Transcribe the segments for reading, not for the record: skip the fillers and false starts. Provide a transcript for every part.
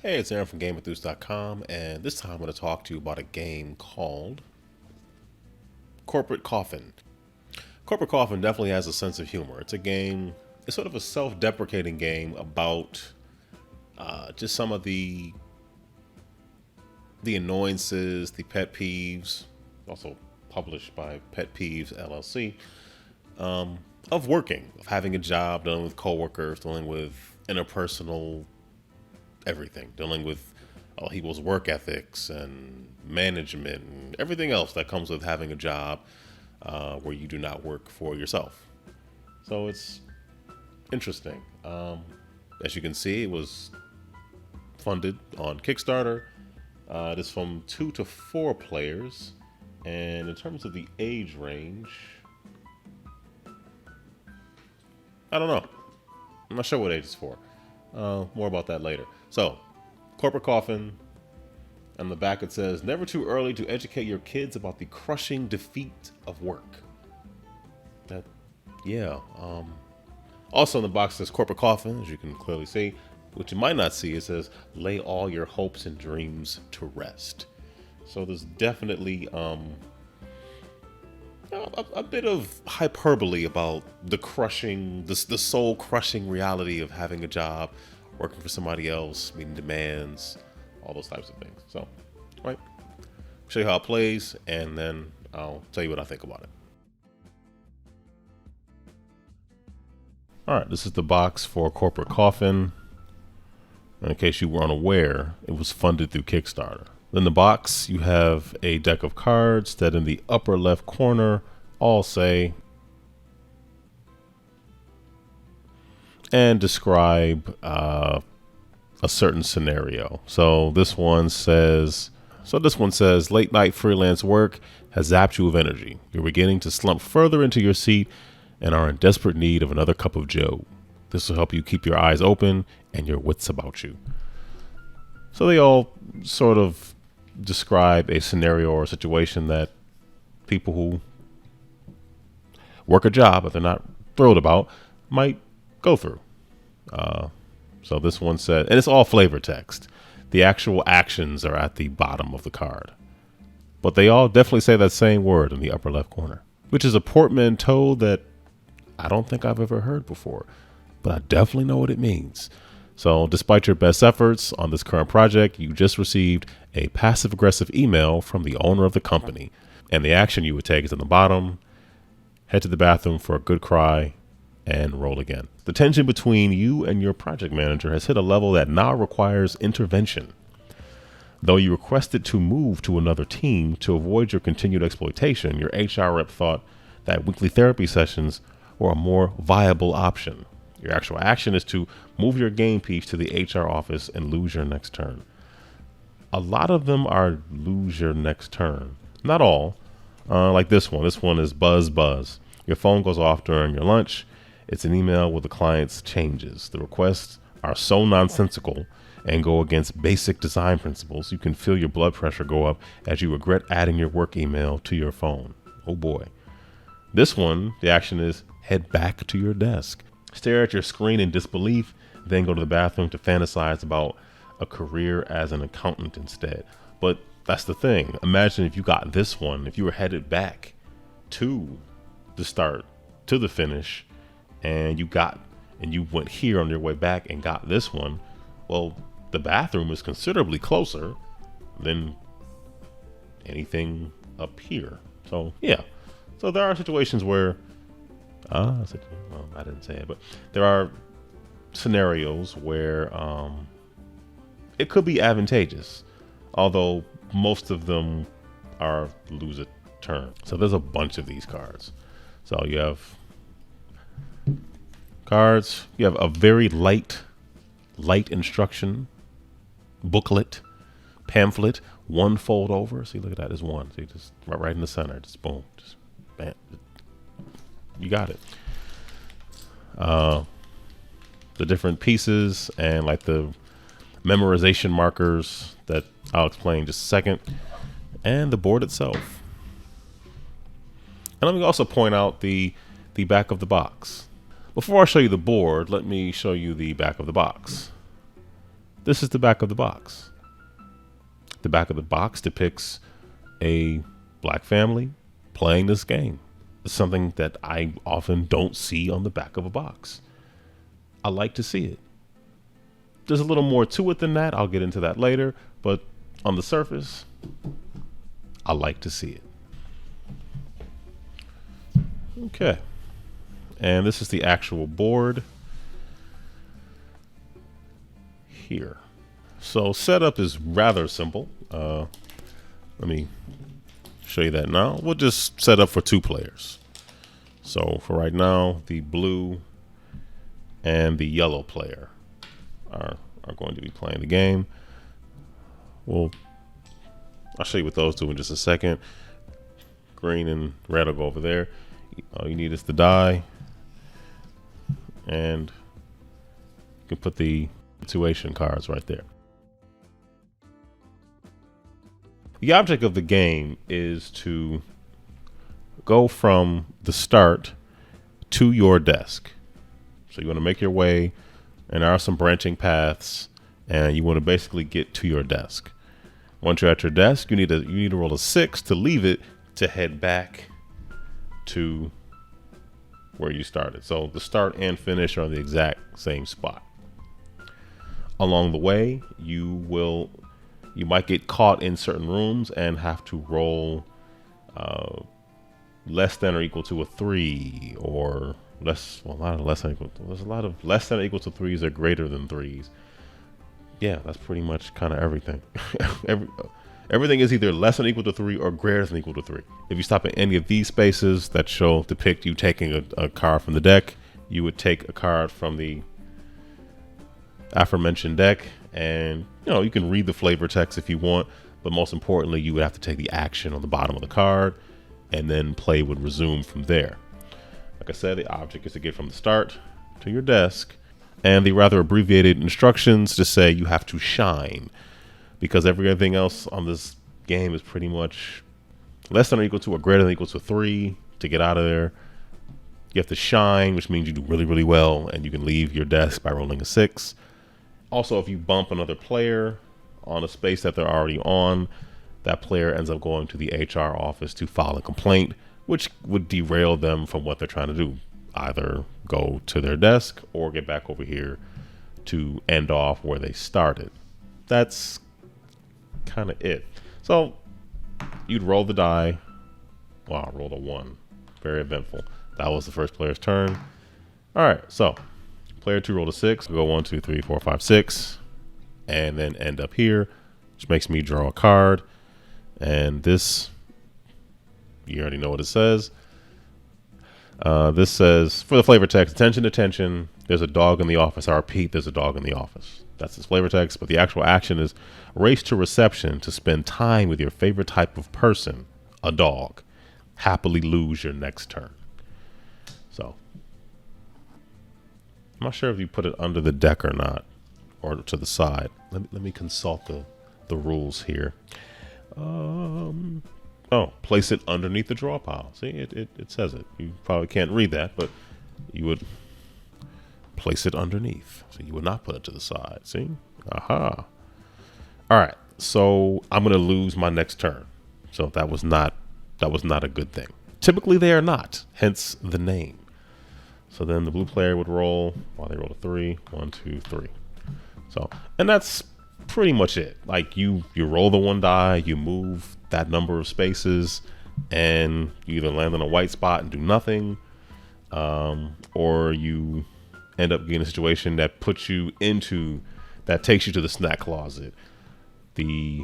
Hey, it's Aaron from GameEnthus.com, and this time I'm going to talk to you about a game called Corporate Coffin. Corporate Coffin definitely has a sense of humor. It's a game, it's sort of a self-deprecating game about just some of the annoyances, the pet peeves, also published by Pet Peeves LLC, of working, of having a job, dealing with coworkers, dealing with interpersonal everything, dealing with people's work ethics and management and everything else that comes with having a job where you do not work for yourself. So it's interesting. As you can see, it was funded on Kickstarter. It is from 2 to 4 players. And in terms of the age range, I don't know. I'm not sure what age it's for. More about that later. So, Corporate Coffin. On the back it says, never too early to educate your kids about the crushing defeat of work. That, yeah. Also in the box says Corporate Coffin, as you can clearly see. What you might not see, it says, lay all your hopes and dreams to rest. So there's definitely a bit of hyperbole about the crushing, the soul crushing reality of having a job, working for somebody else, meeting demands, all those types of things. So, all right, show you how it plays, and then I'll tell you what I think about it. All right, this is the box for Corporate Coffin. In case you were unaware, it was funded through Kickstarter. In the box, you have a deck of cards that in the upper left corner all say and describe a certain scenario. So this one says, late night freelance work has zapped you of energy. You're beginning to slump further into your seat and are in desperate need of another cup of joe. This will help you keep your eyes open and your wits about you. So they all sort of describe a scenario or a situation that people who work a job that they're not thrilled about might go through. So this one said, and it's all flavor text. The actual actions are at the bottom of the card. But they all definitely say that same word in the upper left corner, which is a portmanteau that I don't think I've ever heard before, but I definitely know what it means. So despite your best efforts on this current project, you just received a passive-aggressive email from the owner of the company. And the action you would take is in the bottom. Head to the bathroom for a good cry and roll again. The tension between you and your project manager has hit a level that now requires intervention. Though you requested to move to another team to avoid your continued exploitation, your HR rep thought that weekly therapy sessions were a more viable option. Your actual action is to move your game piece to the HR office and lose your next turn. A lot of them are lose your next turn. Not all. Like this one. This one is buzz buzz. Your phone goes off during your lunch. It's an email with the client's changes. The requests are so nonsensical and go against basic design principles. You can feel your blood pressure go up as you regret adding your work email to your phone. Oh boy. This one, the action is head back to your desk. Stare at your screen in disbelief, then go to the bathroom to fantasize about a career as an accountant instead. But that's the thing. Imagine if you got this one, if you were headed back to the start, to the finish, and you went here on your way back and got this one. Well, the bathroom is considerably closer than anything up here. So yeah. So there are situations where well, I didn't say it, but there are scenarios where it could be advantageous, although most of them are lose a turn. So there's a bunch of these cards. So you have cards, you have a very light instruction booklet, pamphlet, one fold over. See, look at that, there's one. See, just right in the center, just boom, just bam. You got it. The different pieces and like the memorization markers that I'll explain in just a second, and the board itself. And let me also point out the back of the box. Before I show you the board, let me show you the back of the box. This is the back of the box. The back of the box depicts a black family playing this game. It's something that I often don't see on the back of a box. I like to see it. There's a little more to it than that. I'll get into that later. But on the surface, I like to see it. Okay. And this is the actual board here. So setup is rather simple. Let me show you that now. We'll just set up for 2 players. So for right now, the blue and the yellow player are going to be playing the game. I'll show you what those do in just a second. Green and red will go over there. All you need is the die, and you can put the situation cards right there. The object of the game is to go from the start to your desk. So you want to make your way, and there are some branching paths, and you want to basically get to your desk. Once you're at your desk, you need to roll a 6 to leave it to head back to where you started. So the start and finish are the exact same spot. Along the way, you might get caught in certain rooms and have to roll less than or equal to a 3, or less. Well, not less than equal to. There's a lot of less than or equal to 3s or greater than 3s. Yeah, that's pretty much kind of everything. Everything is either less than or equal to 3 or greater than or equal to 3. If you stop at any of these spaces that depict you taking a card from the deck, you would take a card from the aforementioned deck, and you can read the flavor text if you want, but most importantly, you would have to take the action on the bottom of the card, and then play would resume from there. Like I said, the object is to get from the start to your desk, and the rather abbreviated instructions just say you have to shine, because everything else on this game is pretty much less than or equal to or greater than or equal to 3 to get out of there. You have to shine, which means you do really, really well, and you can leave your desk by rolling a 6. Also, if you bump another player on a space that they're already on, that player ends up going to the HR office to file a complaint, which would derail them from what they're trying to do. Either go to their desk or get back over here to end off where they started. That's kind of it. So you'd roll the die. Wow, I rolled a 1. Very eventful. That was the first player's turn. All right, so player 2 rolled a 6. We'll go 1, 2, 3, 4, 5, 6, and then end up here, which makes me draw a card. And this, you already know what it says. This says, for the flavor text, attention, attention, there's a dog in the office. I repeat, there's a dog in the office. That's this flavor text, but the actual action is race to reception to spend time with your favorite type of person, a dog. Happily lose your next turn. So I'm not sure if you put it under the deck or not, or to the side. Let me consult the rules here. Place it underneath the draw pile. See, it says it. You probably can't read that, but you would place it underneath. So you would not put it to the side. See? Aha. All right. So I'm going to lose my next turn. So that was not a good thing. Typically they are not, hence the name. So then the blue player would roll, they rolled a 3, 1, 2, 3. So, and that's pretty much it. Like you roll the 1 die, you move that number of spaces, and you either land on a white spot and do nothing, or you end up getting a situation that takes you to the snack closet, the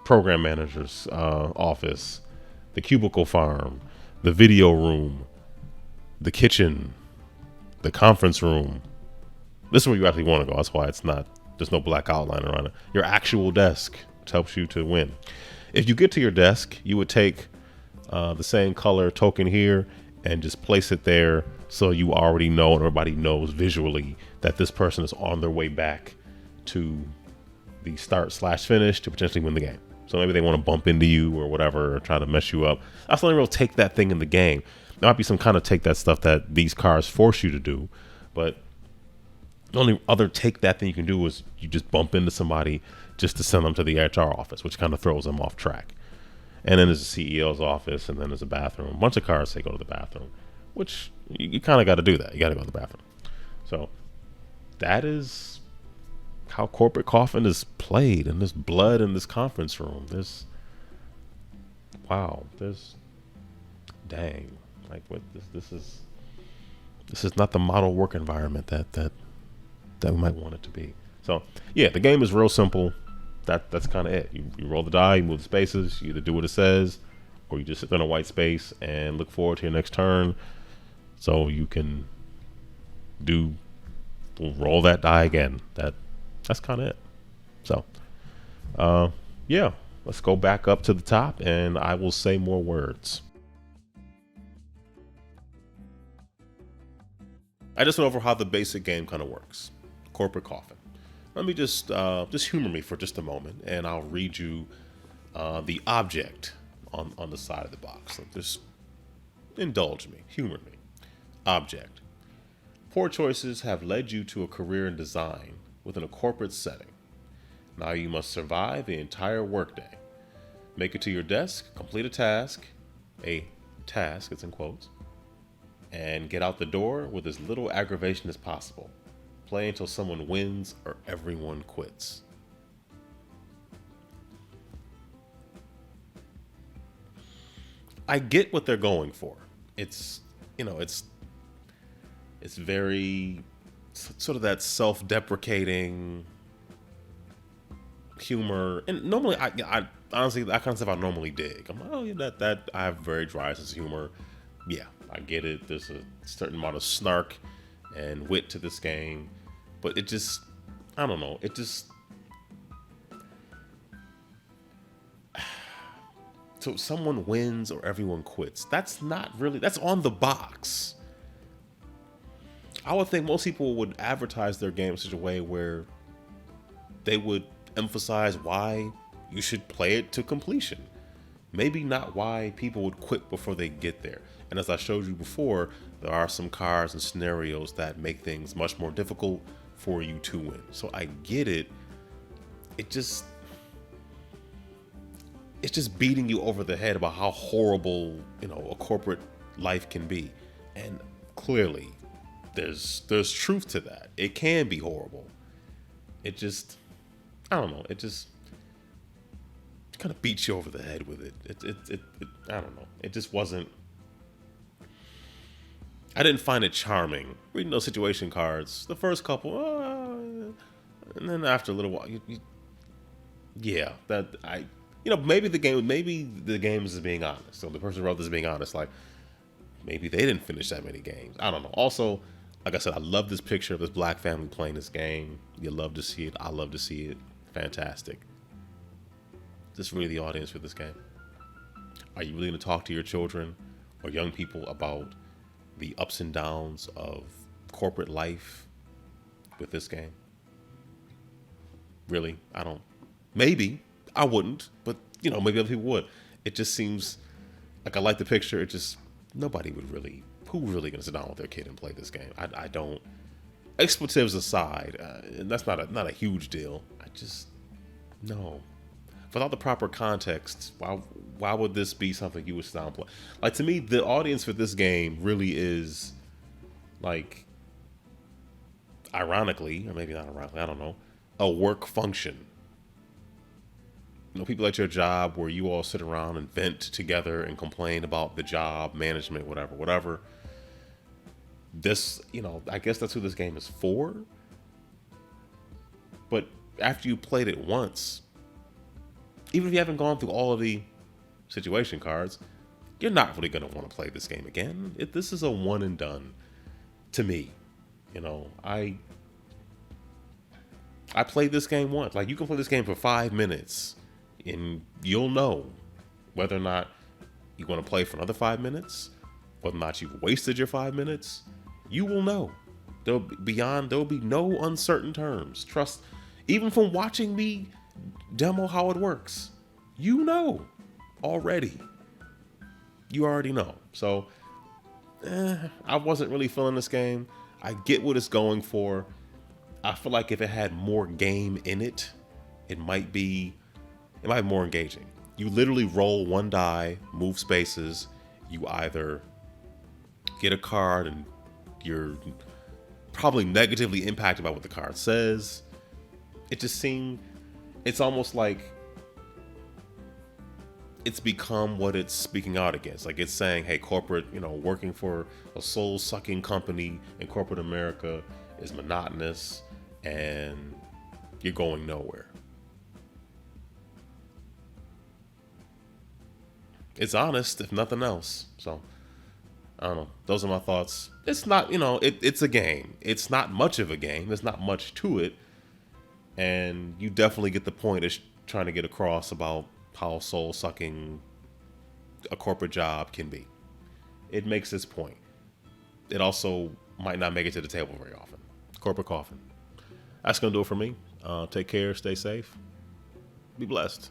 program manager's office, the cubicle farm, the video room, the kitchen, the conference room. This is where you actually want to go. That's why there's no black outline around it. Your actual desk, which helps you to win. If you get to your desk, you would take the same color token here and just place it there, so you already know and everybody knows visually that this person is on their way back to the start/finish to potentially win the game. So maybe they want to bump into you or whatever, or try to mess you up. That's the only real take that thing in the game. There might be some kind of take that stuff that these cards force you to do, but The only other take that thing you can do is you just bump into somebody just to send them to the HR office, which kind of throws them off track. And then there's the CEO's office, and then there's a bathroom. A bunch of cars say go to the bathroom, which you kind of got to do that. You got to go to the bathroom. So that is how Corporate Coffin is played, and there's blood in this conference room. There's dang, like what this is not the model work environment that we might want it to be. So yeah, the game is real simple. That's kind of it. You roll the die, you move the spaces, you either do what it says, or you just sit in a white space and look forward to your next turn. So you can roll that die again. That's kind of it. So yeah, let's go back up to the top, and I will say more words. I just went over how the basic game kind of works. Corporate Coffin. Let me just humor me for just a moment, and I'll read you the object on the side of the box. So just indulge me, humor me. Object. Poor choices have led you to a career in design within a corporate setting. Now you must survive the entire workday. Make it to your desk, complete a task, it's in quotes, and get out the door with as little aggravation as possible. Play until someone wins or everyone quits. I get what they're going for. It's very sort of that self-deprecating humor. And normally, I honestly, that kind of stuff I normally dig. I'm like, oh yeah, that I have very dry sense of humor. Yeah, I get it. There's a certain amount of snark and wit to this game, but it just, I don't know. It just, so someone wins or everyone quits. That's not really, that's on the box. I would think most people would advertise their game in such a way where they would emphasize why you should play it to completion. Maybe not why people would quit before they get there. And as I showed you before, there are some cards and scenarios that make things much more difficult for you to win. So I get it. It's just beating you over the head about how horrible, a corporate life can be. And clearly, there's truth to that. It can be horrible. It just, I don't know. It just kind of beats you over the head with it. It I don't know. It just wasn't. I didn't find it charming reading those situation cards. The first couple, and then after a little while, maybe the game is being honest. So the person who wrote this is being honest. Like maybe they didn't finish that many games. I don't know. Also, like I said, I love this picture of this black family playing this game. You love to see it. I love to see it. Fantastic. Is this really the audience for this game? Are you really going to talk to your children or young people about the ups and downs of corporate life with this game? Really? Maybe I wouldn't, but maybe other people would. It just seems like I like the picture. It just, nobody would really, who really gonna sit down with their kid and play this game? I don't, expletives aside, and that's not a huge deal. No. Without the proper context, why would this be something you would sit down and play? Like, to me, the audience for this game really is, like, ironically, or maybe not ironically, I don't know, a work function. People at your job where you all sit around and vent together and complain about the job, management, whatever. This, I guess that's who this game is for. But after you played it once, even if you haven't gone through all of the situation cards, you're not really going to want to play this game again. This is a one and done to me. I played this game once. Like, you can play this game for 5 minutes and you'll know whether or not you want to play for another 5 minutes, whether or not you've wasted your 5 minutes. You will know. There'll be no uncertain terms. Trust, even from watching me demo how it works, already. You already know. So, I wasn't really feeling this game. I get what it's going for. I feel like if it had more game in it, it might be more engaging. You literally roll one die, move spaces. You either get a card and you're probably negatively impacted by what the card says. It just seemed, it's almost like it's become what it's speaking out against. Like it's saying, hey, corporate, working for a soul sucking company in corporate America is monotonous and you're going nowhere. It's honest, if nothing else. So I don't know. Those are my thoughts. It's not, it's a game. It's not much of a game. There's not much to it. And you definitely get the point it's trying to get across about how soul sucking a corporate job can be. It makes its point. It also might not make it to the table very often. Corporate Coffin. That's going to do it for me. Take care. Stay safe. Be blessed.